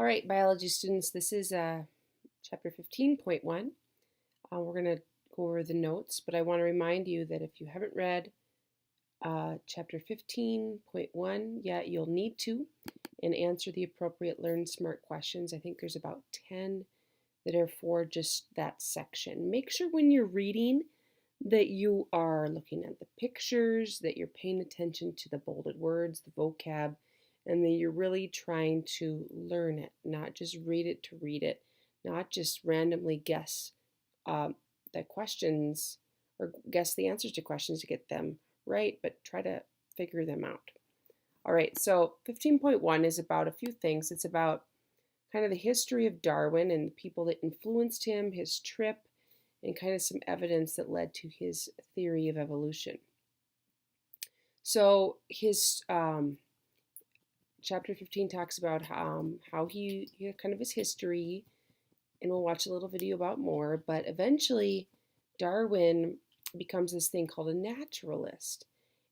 All right, biology students, this is chapter 15.1. We're going to go over the notes, but I want to remind you that if you haven't read chapter 15.1 yet, you'll need to and answer the appropriate Learn Smart questions. I think there's about 10 that are for just that section. Make sure when you're reading that you are looking at the pictures, that you're paying attention to the bolded words, the vocab, and that you're really trying to learn it, not just read it to read it, not just randomly guess the questions or guess the answers to questions to get them right, but try to figure them out. All right, so 15.1 is about a few things. It's about kind of the history of Darwin and the people that influenced him, his trip, and kind of some evidence that led to his theory of evolution. So his chapter 15 talks about how he kind of his history, and we'll watch a little video about more, but eventually Darwin becomes this thing called a naturalist,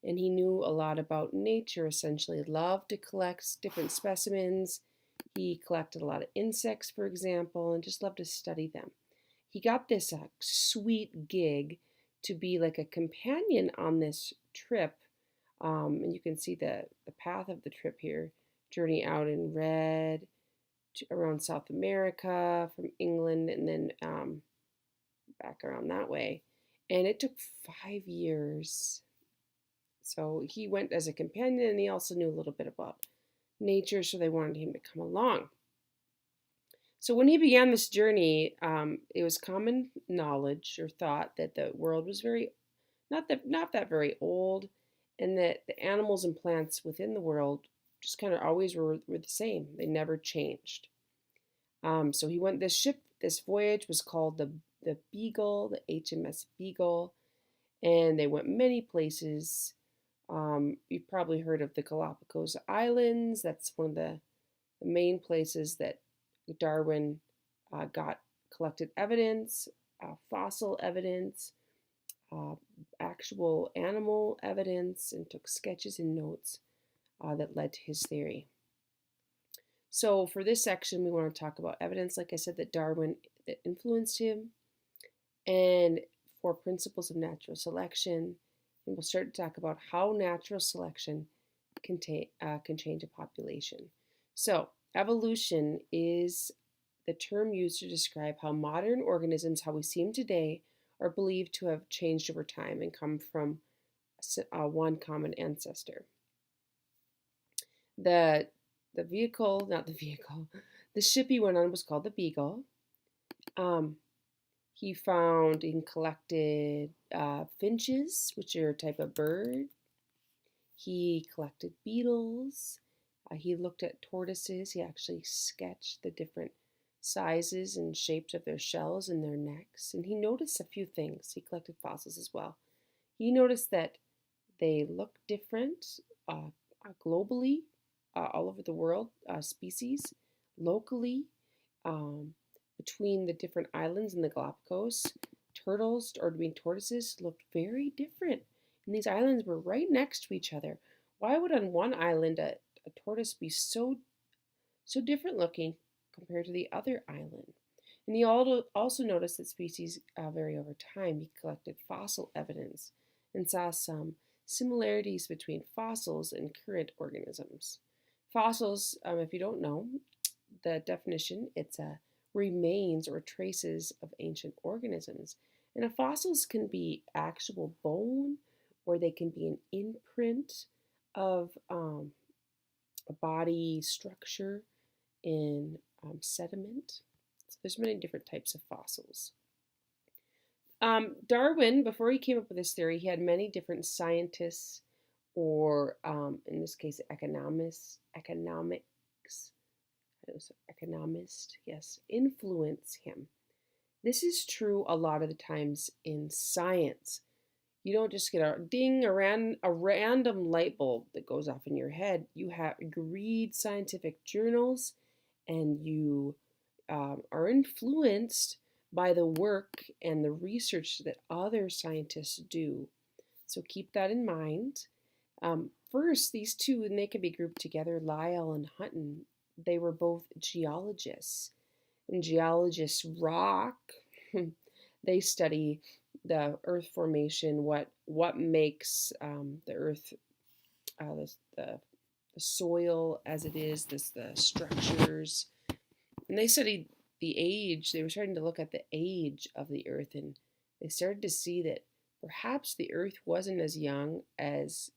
and he knew a lot about nature, essentially loved to collect different specimens. He collected a lot of insects, for example, and just loved to study them. He got this sweet gig to be like a companion on this trip, and you can see the path of the trip here, journey out in red around South America from England, and then back around that way. And it took 5 years. So he went as a companion, and he also knew a little bit about nature, so they wanted him to come along. So when he began this journey, it was common knowledge or thought that the world was not that very old, and that the animals and plants within the world just kind of always were the same. They never changed. So he went this ship. This voyage was called the Beagle, the HMS Beagle, and they went many places. You've probably heard of the Galapagos Islands. That's one of the main places that Darwin collected evidence, fossil evidence, actual animal evidence, and took sketches and notes that led to his theory. So for this section, we want to talk about evidence, like I said, that Darwin that influenced him, and 4 principles of natural selection. And we'll start to talk about how natural selection can change a population. So evolution is the term used to describe how modern organisms, how we see them today, are believed to have changed over time and come from one common ancestor. The ship he went on was called the Beagle. He found and collected finches, which are a type of bird. He collected beetles. He looked at tortoises. He actually sketched the different sizes and shapes of their shells and their necks. And he noticed a few things. He collected fossils as well. He noticed that they look different globally, all over the world, species, locally, between the different islands in the Galapagos. Turtles, or tortoises, looked very different. And these islands were right next to each other. Why would on one island a tortoise be so different looking compared to the other island? And he also noticed that species vary over time. He collected fossil evidence and saw some similarities between fossils and current organisms. Fossils, if you don't know the definition, it's remains or traces of ancient organisms. And fossils can be actual bone, or they can be an imprint of a body structure in sediment. So there's many different types of fossils. Darwin, before he came up with this theory, he had many different scientists, or in this case, economist, yes, influence him. This is true a lot of the times in science. You don't just get a ding, a random light bulb that goes off in your head. You read scientific journals, and you are influenced by the work and the research that other scientists do. So keep that in mind. First, these two, and they can be grouped together, Lyell and Hutton, they were both geologists. And geologists rock. They study the earth formation, what makes the earth, the soil as it is, the structures. And they studied the age. They were starting to look at the age of the earth, and they started to see that perhaps the earth wasn't as young as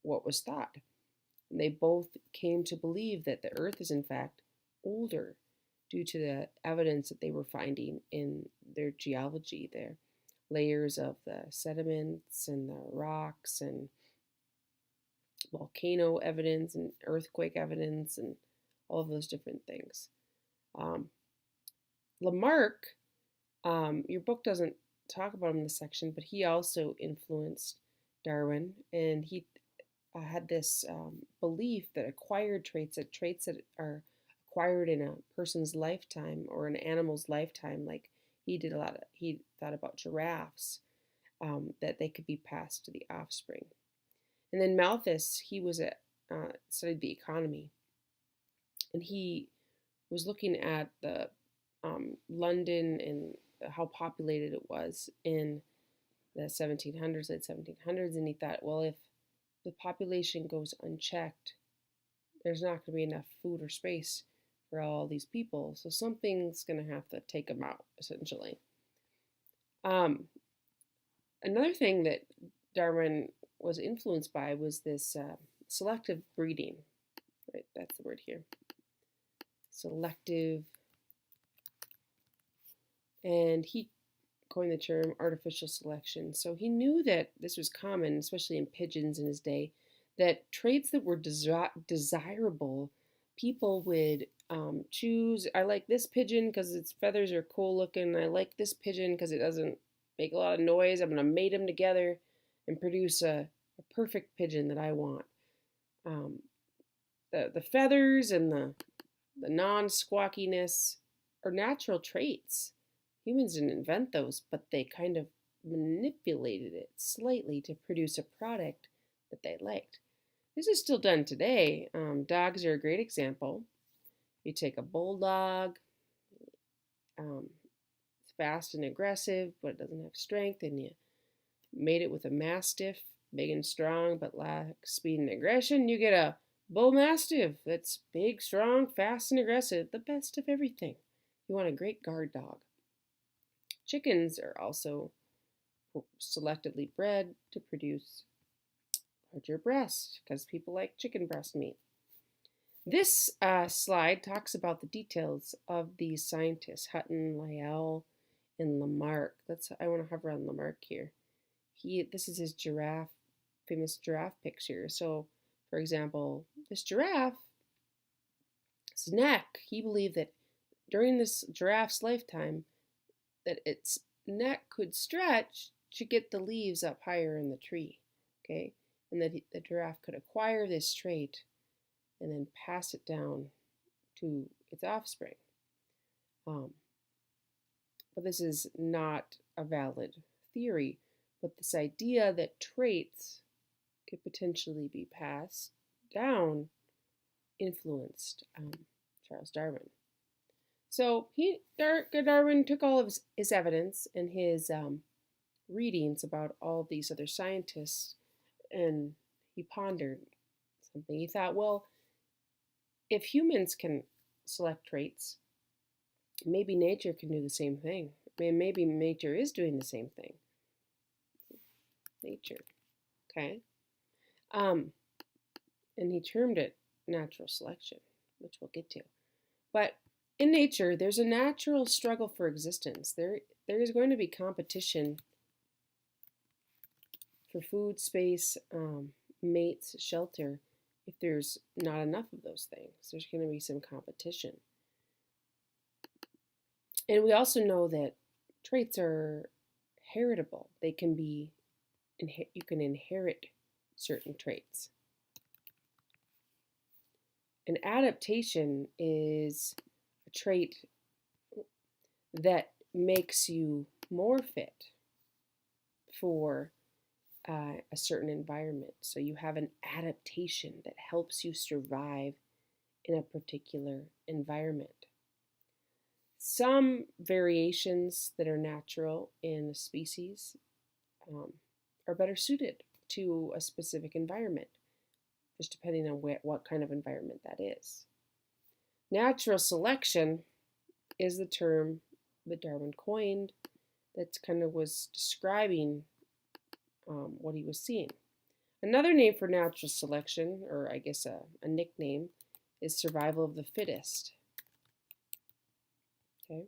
what was thought. And they both came to believe that the earth is in fact older due to the evidence that they were finding in their geology, their layers of the sediments and the rocks and volcano evidence and earthquake evidence and all of those different things. Um, Lamarck, your book doesn't talk about him in this section, but he also influenced Darwin, and he had this belief that acquired traits, that are acquired in a person's lifetime or an animal's lifetime, like he thought about giraffes, that they could be passed to the offspring. And then Malthus, he was studied the economy, and he was looking at the London and how populated it was in the 1700s, late 1700s, and he thought, well, if the population goes unchecked, there's not going to be enough food or space for all these people, so something's going to have to take them out, essentially. Another thing that Darwin was influenced by was this selective breeding, right? That's the word here. Selective. And he coined the term artificial selection. So he knew that this was common, especially in pigeons in his day, that traits that were desirable, people would choose. I like this pigeon because its feathers are cool looking. I like this pigeon because it doesn't make a lot of noise. I'm going to mate them together and produce a perfect pigeon that I want. The feathers and the non-squawkiness are natural traits. Humans didn't invent those, but they kind of manipulated it slightly to produce a product that they liked. This is still done today. Dogs are a great example. You take a bulldog, it's fast and aggressive, but it doesn't have strength, and you mate it with a mastiff, big and strong, but lacks speed and aggression. You get a bull mastiff that's big, strong, fast, and aggressive, the best of everything. You want a great guard dog. Chickens are also selectively bred to produce larger breasts because people like chicken breast meat. This slide talks about the details of these scientists, Hutton, Lyell, and Lamarck. I want to hover on Lamarck here. This is his famous giraffe picture. So, for example, this giraffe's neck, he believed that during this giraffe's lifetime, that its neck could stretch to get the leaves up higher in the tree, okay? And that the giraffe could acquire this trait and then pass it down to its offspring. But this is not a valid theory, but this idea that traits could potentially be passed down influenced Charles Darwin. So Darwin took all of his evidence and his readings about all these other scientists, and he pondered something. He thought, well, if humans can select traits, maybe nature can do the same thing. Maybe nature is doing the same thing. Nature, okay? And he termed it natural selection, which we'll get to. But in nature, there's a natural struggle for existence. There is going to be competition for food, space, mates, shelter. If there's not enough of those things, there's going to be some competition. And we also know that traits are heritable. They can be, you can inherit certain traits. An adaptation is a trait that makes you more fit for a certain environment. So you have an adaptation that helps you survive in a particular environment. Some variations that are natural in a species are better suited to a specific environment, just depending on what kind of environment that is. Natural selection is the term that Darwin coined that kind of was describing what he was seeing. Another name for natural selection, or I guess a nickname, is survival of the fittest. Okay,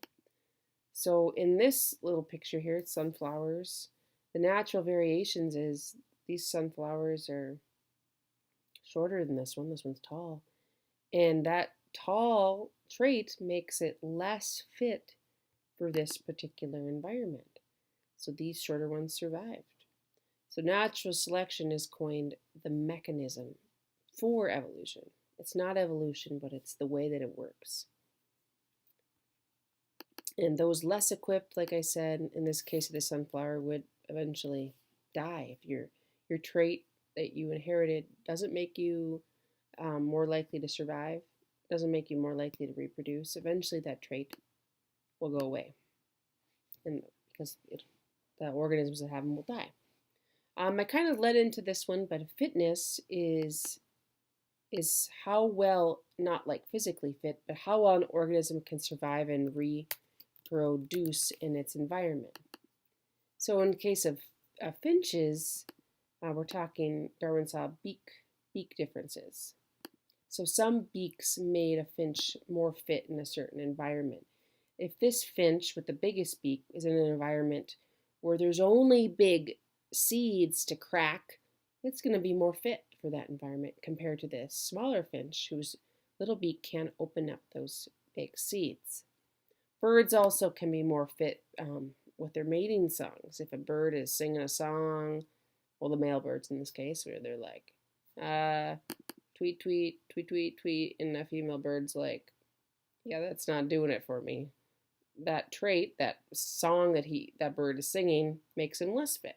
so in this little picture here, it's sunflowers. The natural variations is these sunflowers are shorter than this one. This one's tall. And that tall trait makes it less fit for this particular environment. So these shorter ones survived. So natural selection is coined the mechanism for evolution. It's not evolution, but it's the way that it works. And those less equipped, like I said, in this case of the sunflower, would eventually die. If your trait that you inherited doesn't make you more likely to survive, doesn't make you more likely to reproduce, eventually that trait will go away. And because the organisms that have them will die. I kind of led into this one, but fitness is how well, not like physically fit, but how well an organism can survive and reproduce in its environment. So in the case of finches, we're talking Darwin saw beak differences. So some beaks made a finch more fit in a certain environment. If this finch with the biggest beak is in an environment where there's only big seeds to crack, it's going to be more fit for that environment compared to this smaller finch whose little beak can't open up those big seeds. Birds also can be more fit with their mating songs. If a bird is singing a song, well, the male birds in this case, where they're like, tweet, tweet, tweet, tweet, tweet, and the female bird's like, yeah, that's not doing it for me. That trait, that song that bird is singing, makes him less fit.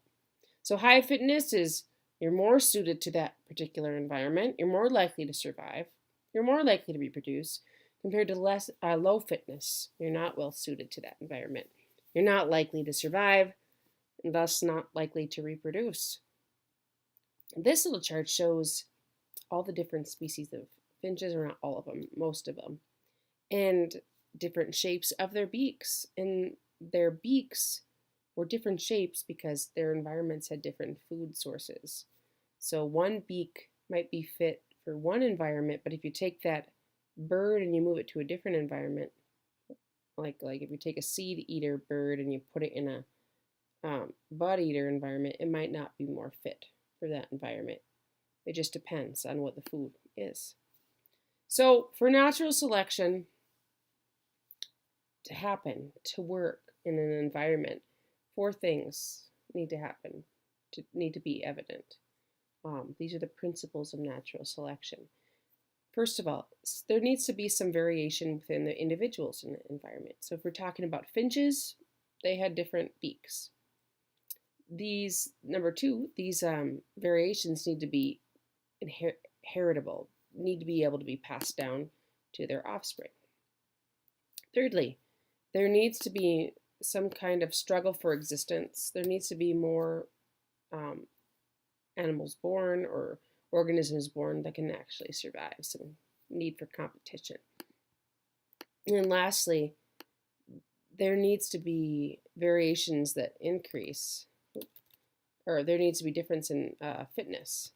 So high fitness is you're more suited to that particular environment, you're more likely to survive, you're more likely to reproduce, compared to low fitness. You're not well suited to that environment. You're not likely to survive, and thus not likely to reproduce. This little chart shows all the different species of finches, or not all of them, most of them, and different shapes of their beaks. And their beaks were different shapes because their environments had different food sources. So one beak might be fit for one environment, but if you take that bird and you move it to a different environment, like if you take a seed eater bird and you put it in a bud eater environment, it might not be more fit for that environment. It just depends on what the food is. So for natural selection to happen, to work in an environment, 4 things need to happen, need to be evident. These are the principles of natural selection. First of all, there needs to be some variation within the individuals in the environment. So if we're talking about finches, they had different beaks. Number 2, these variations need to be heritable, need to be able to be passed down to their offspring. Thirdly, there needs to be some kind of struggle for existence. There needs to be more animals born or organisms born that can actually survive, some need for competition. And lastly, there needs to be variations that increase, or there needs to be difference in fitness.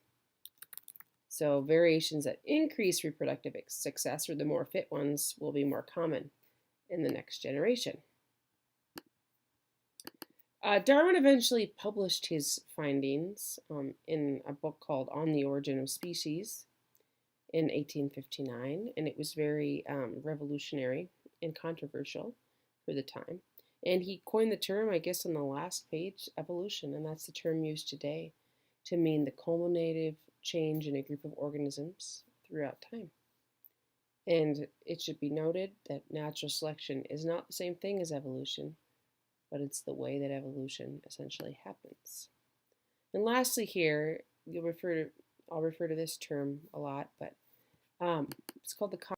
So variations that increase reproductive success, or the more fit ones, will be more common in the next generation. Darwin eventually published his findings in a book called On the Origin of Species in 1859, and it was very revolutionary and controversial for the time. And he coined the term, I guess on the last page, evolution, and that's the term used today to mean the cumulative change in a group of organisms throughout time. And it should be noted that natural selection is not the same thing as evolution, but it's the way that evolution essentially happens. And lastly here, I'll refer to this term a lot, but it's called the